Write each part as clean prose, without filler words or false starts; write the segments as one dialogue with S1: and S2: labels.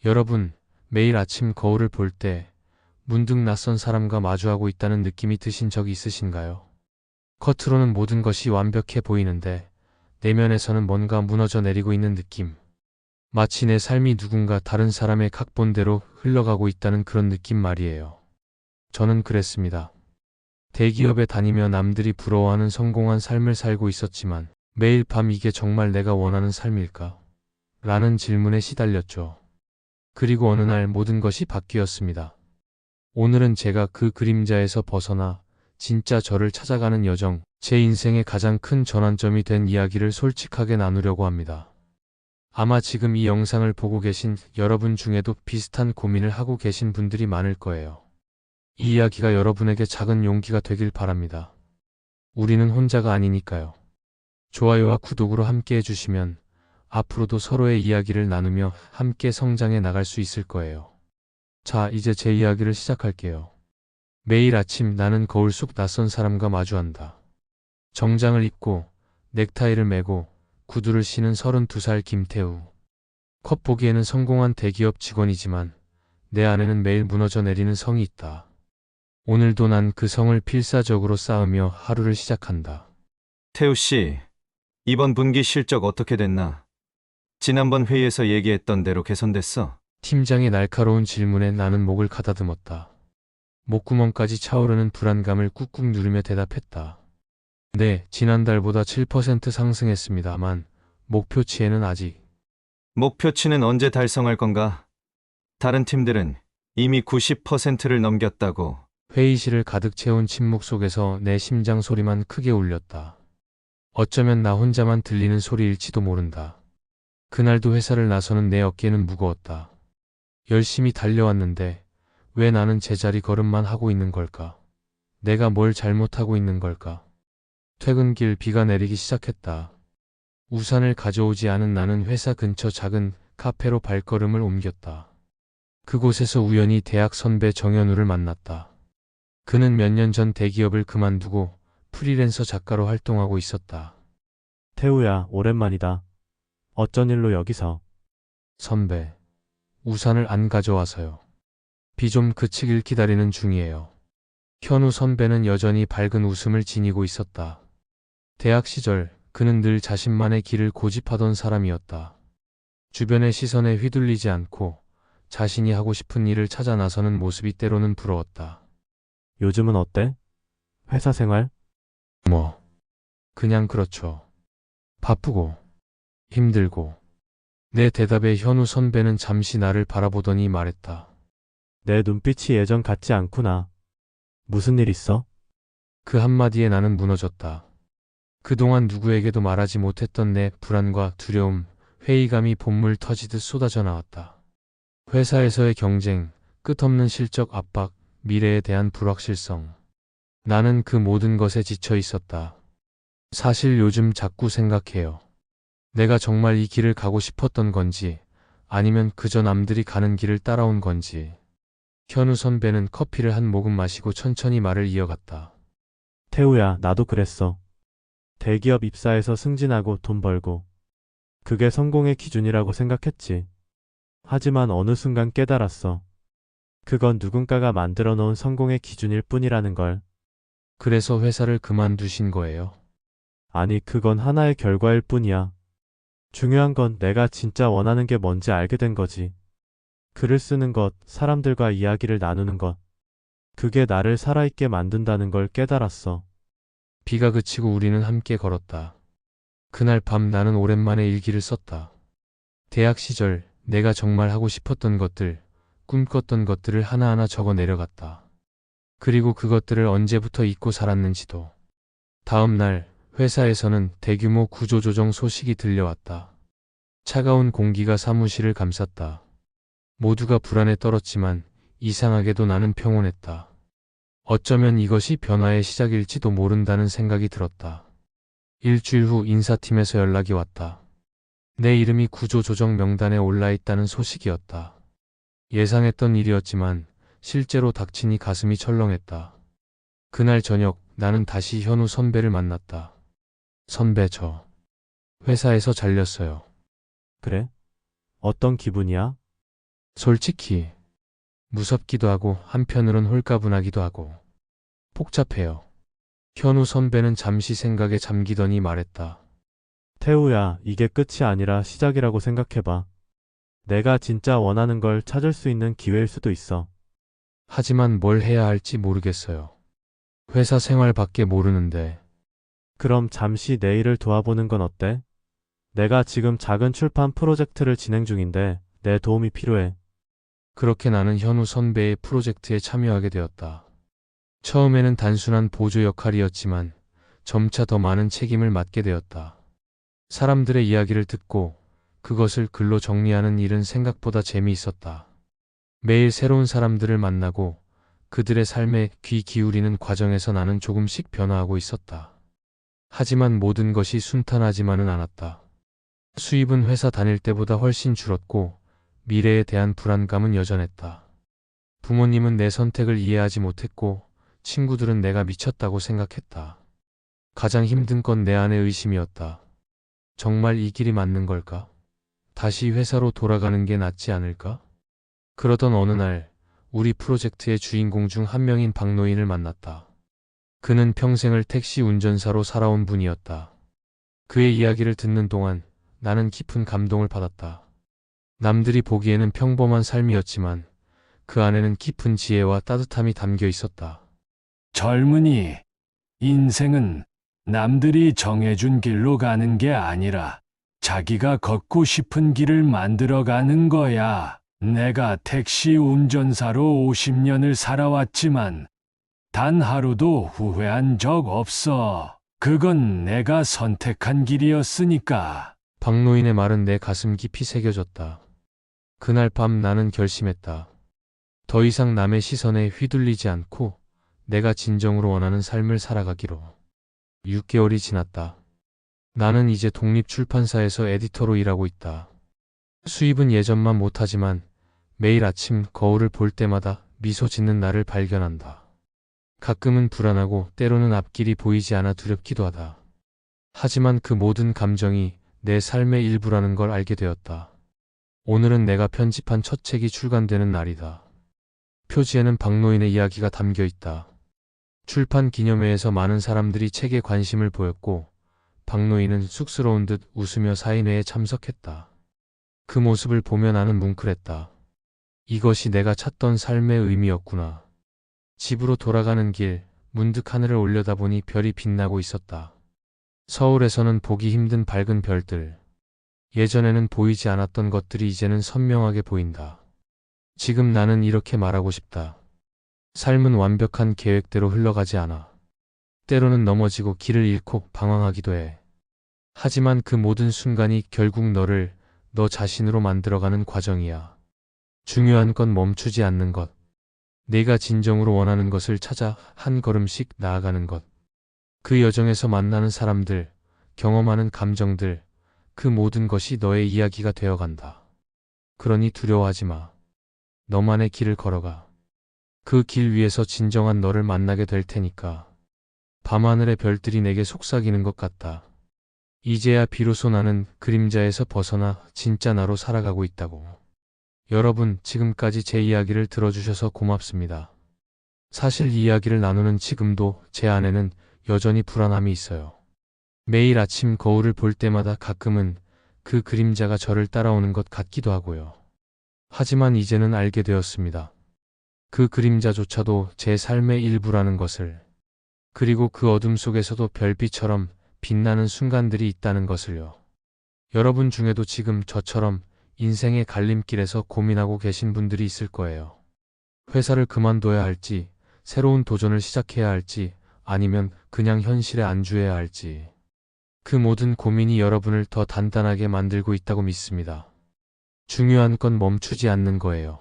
S1: 여러분, 매일 아침 거울을 볼 때 문득 낯선 사람과 마주하고 있다는 느낌이 드신 적이 있으신가요? 겉으로는 모든 것이 완벽해 보이는데 내면에서는 뭔가 무너져 내리고 있는 느낌. 마치 내 삶이 누군가 다른 사람의 각본대로 흘러가고 있다는 그런 느낌 말이에요. 저는 그랬습니다. 대기업에 다니며 남들이 부러워하는 성공한 삶을 살고 있었지만 매일 밤 이게 정말 내가 원하는 삶일까? 라는 질문에 시달렸죠. 그리고 어느 날 모든 것이 바뀌었습니다. 오늘은 제가 그 그림자에서 벗어나 진짜 저를 찾아가는 여정, 제 인생의 가장 큰 전환점이 된 이야기를 솔직하게 나누려고 합니다. 아마 지금 이 영상을 보고 계신 여러분 중에도 비슷한 고민을 하고 계신 분들이 많을 거예요. 이 이야기가 여러분에게 작은 용기가 되길 바랍니다. 우리는 혼자가 아니니까요. 좋아요와 구독으로 함께 해주시면 앞으로도 서로의 이야기를 나누며 함께 성장해 나갈 수 있을 거예요. 자, 이제 제 이야기를 시작할게요. 매일 아침 나는 거울 속 낯선 사람과 마주한다. 정장을 입고 넥타이를 매고 구두를 신은 32살 김태우. 겉보기에는 성공한 대기업 직원이지만 내 안에는 매일 무너져 내리는 성이 있다. 오늘도 난 그 성을 필사적으로 쌓으며 하루를 시작한다.
S2: 태우 씨, 이번 분기 실적 어떻게 됐나? 지난번 회의에서 얘기했던 대로 개선됐어?
S1: 팀장의 날카로운 질문에 나는 목을 가다듬었다. 목구멍까지 차오르는 불안감을 꾹꾹 누르며 대답했다. 네, 지난달보다 7% 상승했습니다만 목표치에는 아직.
S2: 목표치는 언제 달성할 건가? 다른 팀들은 이미 90%를 넘겼다고.
S1: 회의실을 가득 채운 침묵 속에서 내 심장 소리만 크게 울렸다. 어쩌면 나 혼자만 들리는 소리일지도 모른다. 그날도 회사를 나서는 내 어깨는 무거웠다. 열심히 달려왔는데 왜 나는 제자리 걸음만 하고 있는 걸까? 내가 뭘 잘못하고 있는 걸까? 퇴근길 비가 내리기 시작했다. 우산을 가져오지 않은 나는 회사 근처 작은 카페로 발걸음을 옮겼다. 그곳에서 우연히 대학 선배 정현우를 만났다. 그는 몇 년 전 대기업을 그만두고 프리랜서 작가로 활동하고 있었다.
S3: 태우야, 오랜만이다. 어쩐 일로 여기서?
S1: 선배, 우산을 안 가져와서요. 비 좀 그치길 기다리는 중이에요. 현우 선배는 여전히 밝은 웃음을 지니고 있었다. 대학 시절 그는 늘 자신만의 길을 고집하던 사람이었다. 주변의 시선에 휘둘리지 않고 자신이 하고 싶은 일을 찾아 나서는 모습이 때로는 부러웠다.
S3: 요즘은 어때? 회사 생활?
S1: 그냥 그렇죠. 바쁘고 힘들고. 내 대답에 현우 선배는 잠시 나를 바라보더니 말했다.
S3: 내 눈빛이 예전 같지 않구나. 무슨 일 있어?
S1: 그 한마디에 나는 무너졌다. 그동안 누구에게도 말하지 못했던 내 불안과 두려움, 회의감이 봇물 터지듯 쏟아져 나왔다. 회사에서의 경쟁, 끝없는 실적 압박, 미래에 대한 불확실성. 나는 그 모든 것에 지쳐 있었다. 사실 요즘 자꾸 생각해요. 내가 정말 이 길을 가고 싶었던 건지, 아니면 그저 남들이 가는 길을 따라온 건지. 현우 선배는 커피를 한 모금 마시고 천천히 말을 이어갔다.
S3: 태우야, 나도 그랬어. 대기업 입사해서 승진하고 돈 벌고. 그게 성공의 기준이라고 생각했지. 하지만 어느 순간 깨달았어. 그건 누군가가 만들어 놓은 성공의 기준일 뿐이라는 걸.
S1: 그래서 회사를 그만두신 거예요?
S3: 아니, 그건 하나의 결과일 뿐이야. 중요한 건 내가 진짜 원하는 게 뭔지 알게 된 거지. 글을 쓰는 것, 사람들과 이야기를 나누는 것. 그게 나를 살아있게 만든다는 걸 깨달았어.
S1: 비가 그치고 우리는 함께 걸었다. 그날 밤 나는 오랜만에 일기를 썼다. 대학 시절 내가 정말 하고 싶었던 것들, 꿈꿨던 것들을 하나하나 적어 내려갔다. 그리고 그것들을 언제부터 잊고 살았는지도. 다음 날 회사에서는 대규모 구조조정 소식이 들려왔다. 차가운 공기가 사무실을 감쌌다. 모두가 불안에 떨었지만 이상하게도 나는 평온했다. 어쩌면 이것이 변화의 시작일지도 모른다는 생각이 들었다. 일주일 후 인사팀에서 연락이 왔다. 내 이름이 구조조정 명단에 올라있다는 소식이었다. 예상했던 일이었지만 실제로 닥치니 가슴이 철렁했다. 그날 저녁 나는 다시 현우 선배를 만났다. 선배, 저 회사에서 잘렸어요.
S3: 그래? 어떤 기분이야?
S1: 솔직히 무섭기도 하고 한편으론 홀가분하기도 하고 복잡해요. 현우 선배는 잠시 생각에 잠기더니 말했다.
S3: 태우야, 이게 끝이 아니라 시작이라고 생각해봐. 내가 진짜 원하는 걸 찾을 수 있는 기회일 수도 있어.
S1: 하지만 뭘 해야 할지 모르겠어요. 회사 생활밖에 모르는데.
S3: 그럼 잠시 내 일을 도와보는 건 어때? 내가 지금 작은 출판 프로젝트를 진행 중인데 내 도움이 필요해.
S1: 그렇게 나는 현우 선배의 프로젝트에 참여하게 되었다. 처음에는 단순한 보조 역할이었지만 점차 더 많은 책임을 맡게 되었다. 사람들의 이야기를 듣고 그것을 글로 정리하는 일은 생각보다 재미있었다. 매일 새로운 사람들을 만나고 그들의 삶에 귀 기울이는 과정에서 나는 조금씩 변화하고 있었다. 하지만 모든 것이 순탄하지만은 않았다. 수입은 회사 다닐 때보다 훨씬 줄었고 미래에 대한 불안감은 여전했다. 부모님은 내 선택을 이해하지 못했고 친구들은 내가 미쳤다고 생각했다. 가장 힘든 건 내 안의 의심이었다. 정말 이 길이 맞는 걸까? 다시 회사로 돌아가는 게 낫지 않을까? 그러던 어느 날 우리 프로젝트의 주인공 중 한 명인 박노인을 만났다. 그는 평생을 택시 운전사로 살아온 분이었다. 그의 이야기를 듣는 동안 나는 깊은 감동을 받았다. 남들이 보기에는 평범한 삶이었지만 그 안에는 깊은 지혜와 따뜻함이 담겨 있었다.
S4: 젊은이, 인생은 남들이 정해준 길로 가는 게 아니라 자기가 걷고 싶은 길을 만들어가는 거야. 내가 택시 운전사로 50년을 살아왔지만 단 하루도 후회한 적 없어. 그건 내가 선택한 길이었으니까.
S1: 박노인의 말은 내 가슴 깊이 새겨졌다. 그날 밤 나는 결심했다. 더 이상 남의 시선에 휘둘리지 않고 내가 진정으로 원하는 삶을 살아가기로. 6개월이 지났다. 나는 이제 독립출판사에서 에디터로 일하고 있다. 수입은 예전만 못하지만 매일 아침 거울을 볼 때마다 미소 짓는 나를 발견한다. 가끔은 불안하고 때로는 앞길이 보이지 않아 두렵기도 하다. 하지만 그 모든 감정이 내 삶의 일부라는 걸 알게 되었다. 오늘은 내가 편집한 첫 책이 출간되는 날이다. 표지에는 박노인의 이야기가 담겨 있다. 출판 기념회에서 많은 사람들이 책에 관심을 보였고 박노인은 쑥스러운 듯 웃으며 사인회에 참석했다. 그 모습을 보며 나는 뭉클했다. 이것이 내가 찾던 삶의 의미였구나. 집으로 돌아가는 길, 문득 하늘을 올려다보니 별이 빛나고 있었다. 서울에서는 보기 힘든 밝은 별들. 예전에는 보이지 않았던 것들이 이제는 선명하게 보인다. 지금 나는 이렇게 말하고 싶다. 삶은 완벽한 계획대로 흘러가지 않아. 때로는 넘어지고 길을 잃고 방황하기도 해. 하지만 그 모든 순간이 결국 너를 너 자신으로 만들어가는 과정이야. 중요한 건 멈추지 않는 것. 내가 진정으로 원하는 것을 찾아 한 걸음씩 나아가는 것. 그 여정에서 만나는 사람들, 경험하는 감정들, 그 모든 것이 너의 이야기가 되어간다. 그러니 두려워하지 마. 너만의 길을 걸어가. 그 길 위에서 진정한 너를 만나게 될 테니까. 밤하늘의 별들이 내게 속삭이는 것 같다. 이제야 비로소 나는 그림자에서 벗어나 진짜 나로 살아가고 있다고. 여러분, 지금까지 제 이야기를 들어주셔서 고맙습니다. 사실 이 이야기를 나누는 지금도 제 안에는 여전히 불안함이 있어요. 매일 아침 거울을 볼 때마다 가끔은 그 그림자가 저를 따라오는 것 같기도 하고요. 하지만 이제는 알게 되었습니다. 그 그림자조차도 제 삶의 일부라는 것을. 그리고 그 어둠 속에서도 별빛처럼 빛나는 순간들이 있다는 것을요. 여러분 중에도 지금 저처럼 인생의 갈림길에서 고민하고 계신 분들이 있을 거예요. 회사를 그만둬야 할지, 새로운 도전을 시작해야 할지, 아니면 그냥 현실에 안주해야 할지. 그 모든 고민이 여러분을 더 단단하게 만들고 있다고 믿습니다. 중요한 건 멈추지 않는 거예요.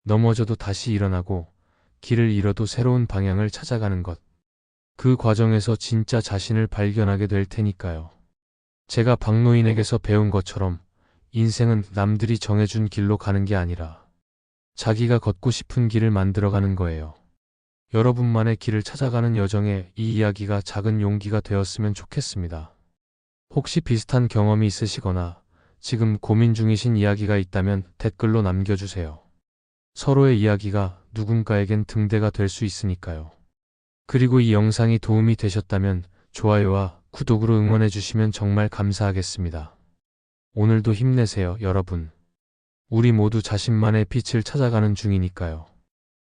S1: 넘어져도 다시 일어나고, 길을 잃어도 새로운 방향을 찾아가는 것. 그 과정에서 진짜 자신을 발견하게 될 테니까요. 제가 박노인에게서 배운 것처럼 인생은 남들이 정해준 길로 가는 게 아니라 자기가 걷고 싶은 길을 만들어가는 거예요. 여러분만의 길을 찾아가는 여정에 이 이야기가 작은 용기가 되었으면 좋겠습니다. 혹시 비슷한 경험이 있으시거나 지금 고민 중이신 이야기가 있다면 댓글로 남겨주세요. 서로의 이야기가 누군가에겐 등대가 될 수 있으니까요. 그리고 이 영상이 도움이 되셨다면 좋아요와 구독으로 응원해주시면 정말 감사하겠습니다. 오늘도 힘내세요, 여러분. 우리 모두 자신만의 빛을 찾아가는 중이니까요.